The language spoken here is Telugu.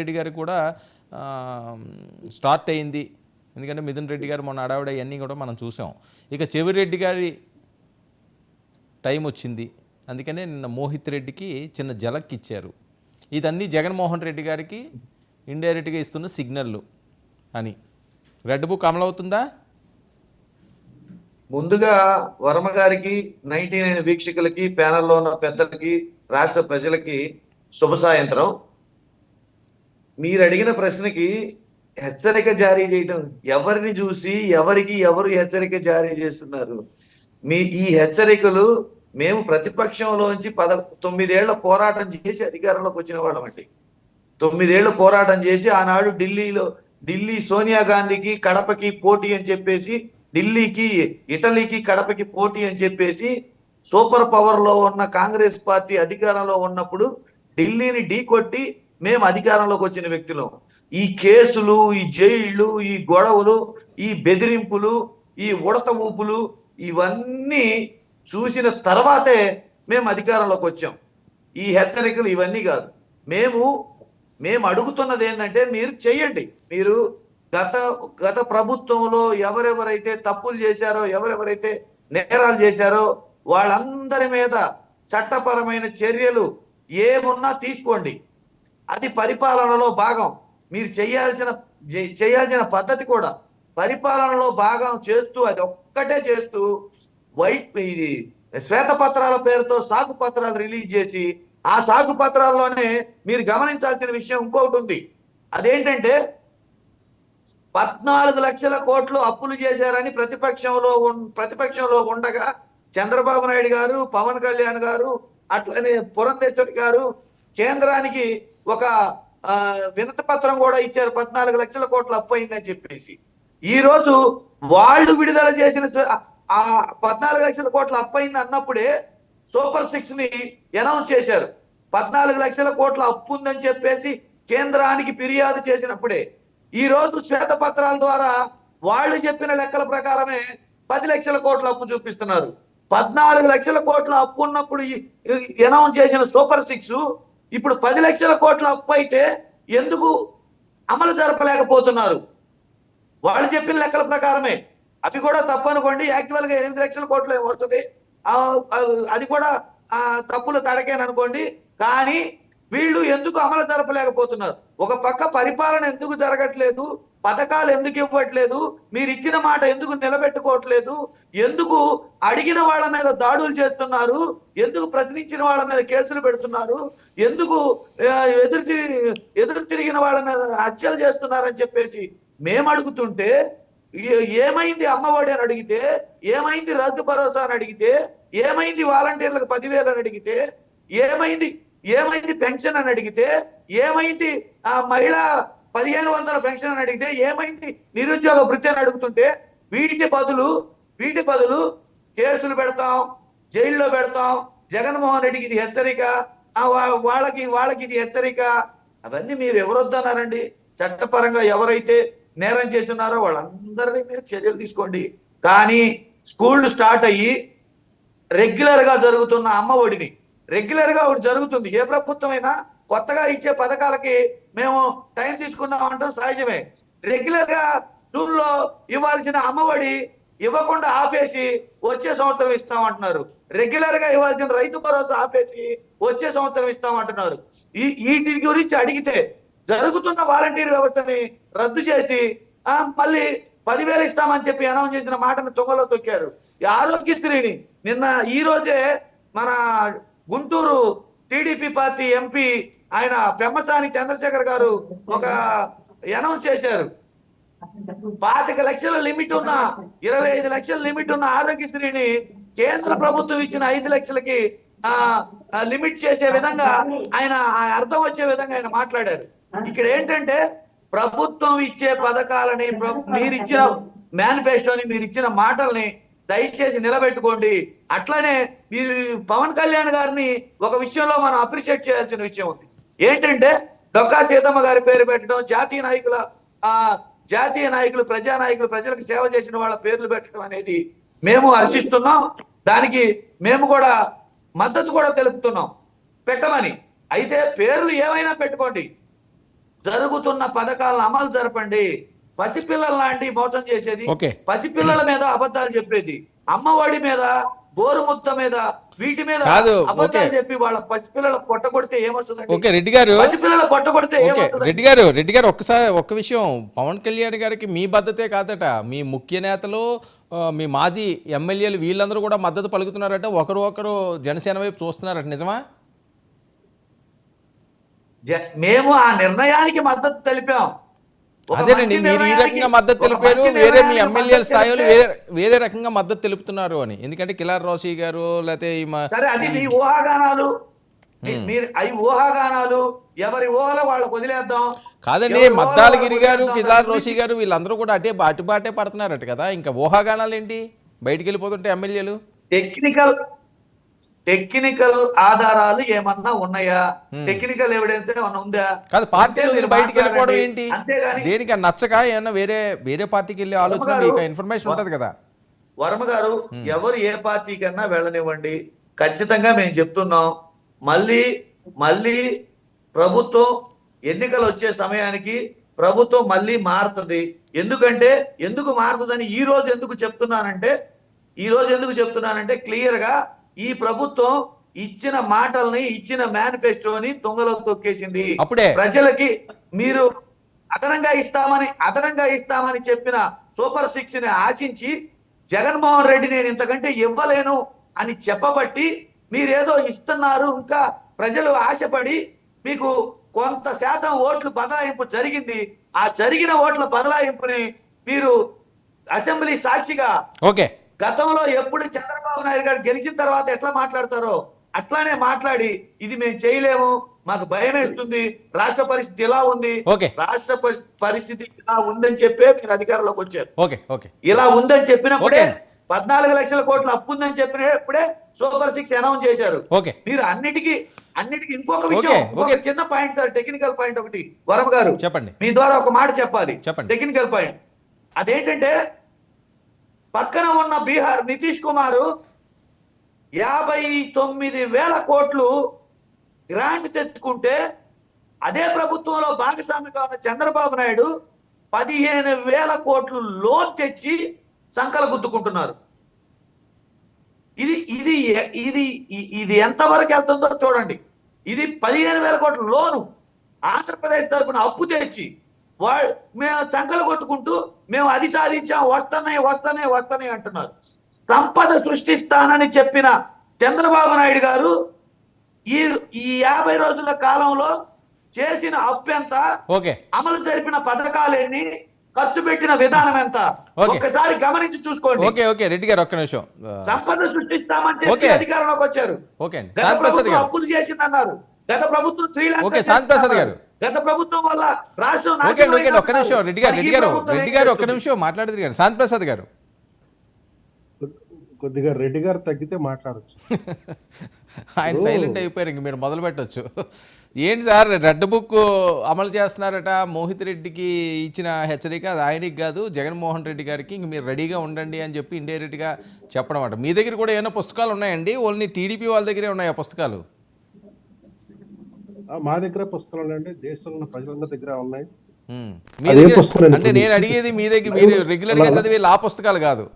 రెడ్డి గారికి కూడా స్టార్ట్ అయింది. ఎందుకంటే మిథున్ రెడ్డి గారు మొన్న అడావిడ ఇవన్నీ కూడా మనం చూసాం. ఇక చెవిరెడ్డి గారి టైం వచ్చింది. అందుకనే నిన్న మోహిత్ రెడ్డికి చిన్న జలక్ ఇచ్చారు. ఇదన్నీ జగన్మోహన్ రెడ్డి గారికి ఇండైరెక్ట్గా ఇస్తున్న సిగ్నల్లు అని రెడ్ బుక్ అమలవుతుందా? ముందుగా వర్మ గారికి 99 వీక్షకులకి ప్యానెల్లో ఉన్న పెద్దలకి రాష్ట్ర ప్రజలకి శుభ సాయంత్రం. మీరు అడిగిన ప్రశ్నకి హెచ్చరిక జారీ చేయటం ఎవరిని చూసి ఎవరు హెచ్చరిక జారీ చేస్తున్నారు? ఈ హెచ్చరికలు మేము ప్రతిపక్షంలోంచి 9 ఏళ్ల పోరాటం చేసి అధికారంలోకి వచ్చిన వాళ్ళమండి. 9 ఏళ్ల పోరాటం చేసి ఆనాడు ఢిల్లీ సోనియా గాంధీకి కడపకి పోటీ అని చెప్పేసి, ఢిల్లీకి ఇటలీకి కడపకి పోటీ అని చెప్పేసి సూపర్ పవర్ లో ఉన్న కాంగ్రెస్ పార్టీ అధికారంలో ఉన్నప్పుడు ఢిల్లీని ఢీకొట్టి మేము అధికారంలోకి వచ్చిన వ్యక్తులం. ఈ కేసులు, ఈ జైళ్లు, ఈ గొడవలు, ఈ బెదిరింపులు, ఈ ఉడత ఊపులు ఇవన్నీ చూసిన తర్వాతే మేము అధికారంలోకి వచ్చాం. ఈ హెచ్చరికలు ఇవన్నీ కాదు. మేము అడుగుతున్నది ఏంటంటే మీరు చెయ్యండి. మీరు గత ప్రభుత్వంలో ఎవరెవరైతే తప్పులు చేశారో, ఎవరెవరైతే నేరాలు చేశారో వాళ్ళందరి మీద చట్టపరమైన చర్యలు ఏమున్నా తీసుకోండి. అది పరిపాలనలో భాగం. మీరు చేయాల్సిన పద్ధతి కూడా పరిపాలనలో భాగం చేస్తూ, అది ఒక్కటే చేస్తూ ఇది శ్వేతపత్రాల పేరుతో సాగు పత్రాలు రిలీజ్ చేసి, ఆ సాగు పత్రాల్లోనే మీరు గమనించాల్సిన విషయం ఇంకొకటి ఉంది. అదేంటంటే 14 లక్షల కోట్లు అప్పులు చేశారని ప్రతిపక్షంలో ఉండగా చంద్రబాబు నాయుడు గారు, పవన్ కళ్యాణ్ గారు, అట్లనే పురంధేశ్వరి గారు కేంద్రానికి ఒక వినతి పత్రం కూడా ఇచ్చారు. 14 లక్షల కోట్లు అప్పు అయిందని చెప్పేసి. ఈ రోజు వాళ్ళు విడుదల చేసిన ఆ 14 లక్షల కోట్ల అప్పు అయింది అన్నప్పుడే సూపర్ 6 ని అనౌన్స్ చేశారు. 14 లక్షల కోట్ల అప్పు ఉందని చెప్పేసి కేంద్రానికి ఫిర్యాదు చేసినప్పుడే ఈ రోజు శ్వేతపత్రాల ద్వారా వాళ్ళు చెప్పిన లెక్కల ప్రకారమే 10 లక్షల కోట్ల అప్పు చూపిస్తున్నారు. 14 లక్షల కోట్ల అప్పు ఉన్నప్పుడు అనౌన్స్ చేసిన సూపర్ 6 ఇప్పుడు 10 లక్షల కోట్ల అప్పు అయితే ఎందుకు అమలు జరపలేకపోతున్నారు? వాళ్ళు చెప్పిన లెక్కల ప్రకారమే. అవి కూడా తప్పు అనుకోండి. యాక్చువల్ గా 8 లక్షల కోట్లు వస్తుంది, అది కూడా తప్పులు తడకేననుకోండి. కానీ వీళ్ళు ఎందుకు అమలు జరపలేకపోతున్నారు? ఒక పక్క పరిపాలన ఎందుకు జరగట్లేదు? పథకాలు ఎందుకు ఇవ్వట్లేదు? మీరు ఇచ్చిన మాట ఎందుకు నిలబెట్టుకోవట్లేదు? ఎందుకు అడిగిన వాళ్ళ మీద దాడులు చేస్తున్నారు? ఎందుకు ప్రశ్నించిన వాళ్ళ మీద కేసులు పెడుతున్నారు? ఎందుకు ఎదురు తిరిగిన వాళ్ళ మీద హత్యలు చేస్తున్నారని చెప్పేసి మేము అడుగుతుంటే, ఏమైంది అమ్మఒడి అని అడిగితే, ఏమైంది రైతు భరోసా అని అడిగితే, ఏమైంది వాలంటీర్లకు 10,000 అని అడిగితే, ఏమైంది పెన్షన్ అని అడిగితే, ఏమైంది మహిళా 1500 పెన్షన్ అని అడిగితే, ఏమైంది నిరుద్యోగ భృతి అని అడుగుతుంటే, వీటి బదులు కేసులు పెడతాం, జైల్లో పెడతాం, జగన్మోహన్ రెడ్డికి ఇది హెచ్చరిక, వాళ్ళకి ఇది హెచ్చరిక. అవన్నీ మీరు ఎవరొద్దన్నారండి? చట్టపరంగా ఎవరైతే నేరం చేస్తున్నారో వాళ్ళందరి మీద చర్యలు తీసుకోండి. కానీ స్కూళ్ళు స్టార్ట్ అయ్యి రెగ్యులర్ గా జరుగుతున్న అమ్మఒడిని రెగ్యులర్ గా ఒకటి జరుగుతుంది. ఏ ప్రభుత్వం అయినా కొత్తగా ఇచ్చే పథకాలకి మేము టైం తీసుకున్నాం అంటాం సహజమే. రెగ్యులర్ గా జూన్ లో ఇవ్వాల్సిన అమ్మఒడి ఇవ్వకుండా ఆపేసి వచ్చే సంవత్సరం ఇస్తామంటున్నారు. రెగ్యులర్ గా ఇవ్వాల్సిన రైతు భరోసా ఆపేసి వచ్చే సంవత్సరం ఇస్తామంటున్నారు. వీటి గురించి అడిగితే జరుగుతున్న వాలంటీర్ వ్యవస్థని రద్దు చేసి మళ్ళీ 10,000 ఇస్తామని చెప్పి అనౌన్స్ చేసిన మాటను తొంగలో తొక్కారు. ఆరోగ్యశ్రీని ఈ రోజే మన గుంటూరు టీడీపీ పార్టీ ఎంపీ ఆయన పెమ్మసాని చంద్రశేఖర్ గారు ఒక అనౌన్స్ చేశారు. 25 లక్షల లిమిట్ ఉన్న 25 లక్షల లిమిట్ ఉన్న ఆరోగ్యశ్రీని కేంద్ర ప్రభుత్వం ఇచ్చిన 5 లక్షలకి లిమిట్ చేసే విధంగా ఆయన అర్థం వచ్చే విధంగా ఆయన మాట్లాడారు. ఇక్కడ ఏంటంటే ప్రభుత్వం ఇచ్చే పథకాలని, మీరిచ్చిన మేనిఫెస్టోని, మీరు ఇచ్చిన మాటల్ని దయచేసి నిలబెట్టుకోండి. అట్లనే మీరు పవన్ కళ్యాణ్ గారిని ఒక విషయంలో మనం అప్రిషియేట్ చేయాల్సిన విషయం ఉంది. ఏంటంటే డొక్కా సీతమ్మ గారి పేరు పెట్టడం, జాతీయ నాయకులు, ప్రజానాయకులు, ప్రజలకు సేవ చేసిన వాళ్ళ పేర్లు పెట్టడం అనేది మేము హర్షిస్తున్నాం. దానికి మేము కూడా మద్దతు కూడా తెలుపుతున్నాం పెట్టమని. అయితే పేర్లు ఏమైనా పెట్టుకోండి, జరుగుతున్న పథకాలను అమలు జరపండి. పసిపిల్లల లాంటి మోసం చేసేది, ఓకే. పసిపిల్లల మీద అబద్ధాలు చెప్పేది, అమ్మఒడి మీద, గోరుముద్ద మీద, వీటి మీద కాదు, అబద్ధాలు ఓకే. చెప్పి వాళ్ళ పసిపిల్లల కొట్టగొడితే ఏమొస్తుందండి? ఓకే రెడ్డి గారు, పసిపిల్లల కొట్టగొడితే ఓకే ఏమొస్తుంది? రెడ్డి గారు ఒక్క విషయం, పవన్ కళ్యాణ్ గారికి మీ మద్దతే కాదట, మీ ముఖ్య నేతలు, మీ మాజీ ఎమ్మెల్యేలు వీళ్ళందరూ కూడా మద్దతు పలుకుతున్నారట, ఒకరు జనసేన వైపు చూస్తున్నారట, నిజమా? మేము ఆ నిర్ణయానికి మద్దతు తెలిపాం. ఒక అదేనండి, మంచి మీరు ఈ నిర్ణయానికి- రకంగా మద్దతు ఒక తెలిపారు, మంచి వేరే మీ నిర్ణయానికి ఎమ్మెల్యేల మద్దతు స్థాయిలో తెలిపితే- వేరే రకంగా మద్దతు తెలుపుతున్నారు అని. ఎందుకంటే కిలార్ రోషి గారు లేకపోతే సరే, అది మీ ఊహాగానాలు. మీరు అవి ఊహాగానాలు, ఎవరి ఊహలో వాళ్ళకు వదిలేద్దాం. కాదండి, ఎవరి ఊహలో మద్దాలగిరి వాళ్ళకు గారు, వదిలేద్దాం. కిలార్ దాని రోషి గురించి గారు వీళ్ళందరూ కూడా అటుబాటే పడుతున్నారట కదా, ఇంకా ఊహాగానాలు ఏంటి బయటికి వెళ్ళిపోతుంటే ఎమ్మెల్యేలు? టెక్నికల్ ఆధారాలు ఏమన్నా ఉన్నాయా? టెక్నికల్ ఎవిడెన్స్ ఏమన్నా ఉందా? కాదు, పార్టీలో ఉంటే మీరు మీరు బయటికి వెళ్ళిపోవడం మాట్లాడండి. ఏంటి? అంతేగాని దేనికి నచ్చక ఏమన్నా వేరే పార్టీకి వెళ్ళే ఆలోచన గారు, మీకు ఇన్ఫర్మేషన్ ఉంటది కదా. వర్మ గారు, ఎవరు ఏ పార్టీ కన్నా వెళ్ళనివ్వండి, ఖచ్చితంగా మేము చెప్తున్నాం. మళ్ళీ ప్రభుత్వం ఎన్నికలు వచ్చే సమయానికి ప్రభుత్వం మళ్ళీ మారుతుంది. ఎందుకు మారుతుందని ఈ రోజు ఎందుకు చెప్తున్నానంటే క్లియర్ గా ఈ ప్రభుత్వం ఇచ్చిన మాటల్ని, ఇచ్చిన మేనిఫెస్టోని తుంగలోకి తొక్కేసింది. అప్పుడే ప్రజలకి మీరు అదనంగా ఇస్తామని చెప్పిన సూపర్ 6 ని ఆశించి జగన్మోహన్ రెడ్డి నేను ఇంతకంటే ఇవ్వలేను అని చెప్పబట్టి మీరేదో ఇస్తున్నారు. ఇంకా ప్రజలు ఆశపడి మీకు కొంత శాతం ఓట్లు బదలాయింపు జరిగింది. ఆ జరిగిన ఓట్ల బదలాయింపుని మీరు అసెంబ్లీ సాక్షిగా ఓకే గతంలో ఎప్పుడు చంద్రబాబు నాయుడు గారు గెలిచిన తర్వాత ఎట్లా మాట్లాడతారో అట్లానే మాట్లాడి, ఇది మేము చేయలేము, మాకు భయం వేస్తుంది, రాష్ట్ర పరిస్థితి ఇలా ఉంది, ఓకే రాష్ట్ర పరిస్థితి ఇలా ఉందని చెప్పే మీరు అధికారంలోకి వచ్చారు. ఓకే ఇలా ఉందని చెప్పినప్పుడే ఓకే. 14 లక్షల కోట్ల అప్పు ఉందని చెప్పినప్పుడే సూపర్ 6 అనౌన్స్ చేశారు. ఓకే మీరు అన్నిటికీ ఇంకొక విషయం, ఓకే. ఇంకొక చిన్న పాయింట్ సార్, టెక్నికల్ పాయింట్ ఒకటి వరమ గారు చెప్పండి. మీ ద్వారా ఒక మాట చెప్పాలి. చెప్పండి. టెక్నికల్ పాయింట్ అదేంటంటే, పక్కన ఉన్న బీహార్ నితీష్ కుమార్ 59,000 కోట్లు గ్రాంట్ తెచ్చుకుంటే, అదే ప్రభుత్వంలో భాగస్వామిగా ఉన్న చంద్రబాబు నాయుడు 15,000 కోట్లు లోన్ తెచ్చి సంకల గుద్దుకుంటున్నారు. ఇది ఎంతవరకు వెళ్తుందో చూడండి. ఇది 15,000 కోట్ల లోను ఆంధ్రప్రదేశ్ తరఫున అప్పు తెచ్చి మేము సంకలు కొట్టుకుంటూ మేము అది సాధించాం, వస్తున్నాయి అంటున్నారు. సంపద సృష్టిస్తానని చెప్పిన చంద్రబాబు నాయుడు గారు ఈ 50 రోజుల కాలంలో చేసిన అప్పు ఎంత, ఓకే అమలు జరిపిన పథకాలు ఎన్ని, ఖర్చు పెట్టిన విధానం ఎంత, ఒక్కసారి గమనించి చూసుకోండి. ఓకే రెడ్డి గారు ఒక్క నిమిషం. సంపద సృష్టిస్తామని చెప్పి అధికారంలోకి వచ్చారు. ఓకే గత శాంతి ప్రసాద్ ప్రభుత్వం గారు, అప్పులు చేసిందన్నారు. గత ప్రభుత్వం శ్రీలంక ఓకే శాంతి ప్రసాద్ గారు, గత ప్రభుత్వం వల్ల రాష్ట్రం ఓకే నాశనం ఒక్క నిమిషం. అయిందన్నారు. రెడ్డి గారు మరి ఈ ప్రభుత్వం ఏం ఒక్క చేస్తుంది? నిమిషం మాట్లాడేది గారు. శాంతి ప్రసాద్ గారు, కొద్దిగా రెడ్డి గారు తగ్గితే మాట్లాడచ్చు. ఆయన సైలెంట్ అయిపోయారు, ఇంక మీరు మొదలు పెట్టచ్చు. ఏంటి సార్, రెడ్ బుక్ అమలు చేస్తున్నారట, మోహిత్ రెడ్డికి ఇచ్చిన హెచ్చరిక అది ఆయనకి కాదు జగన్మోహన్ రెడ్డి గారికి, ఇంక మీరు రెడీగా ఉండండి అని చెప్పి ఇండైరెక్ట్గా చెప్పడం అట. మీ దగ్గర కూడా ఏమైనా పుస్తకాలు ఉన్నాయండి? ఓన్లీ టీడీపీ వాళ్ళ దగ్గరే ఉన్నాయి ఆ పుస్తకాలు? మా దగ్గర పుస్తకాలు అండి, దేశంలో ప్రజలందరి దగ్గర ఉన్నాయి. మీ దగ్గర అంటే నేను అడిగేది మీ దగ్గర మీరు రెగ్యులర్గా చదివే లా పుస్తకాలు కాదు.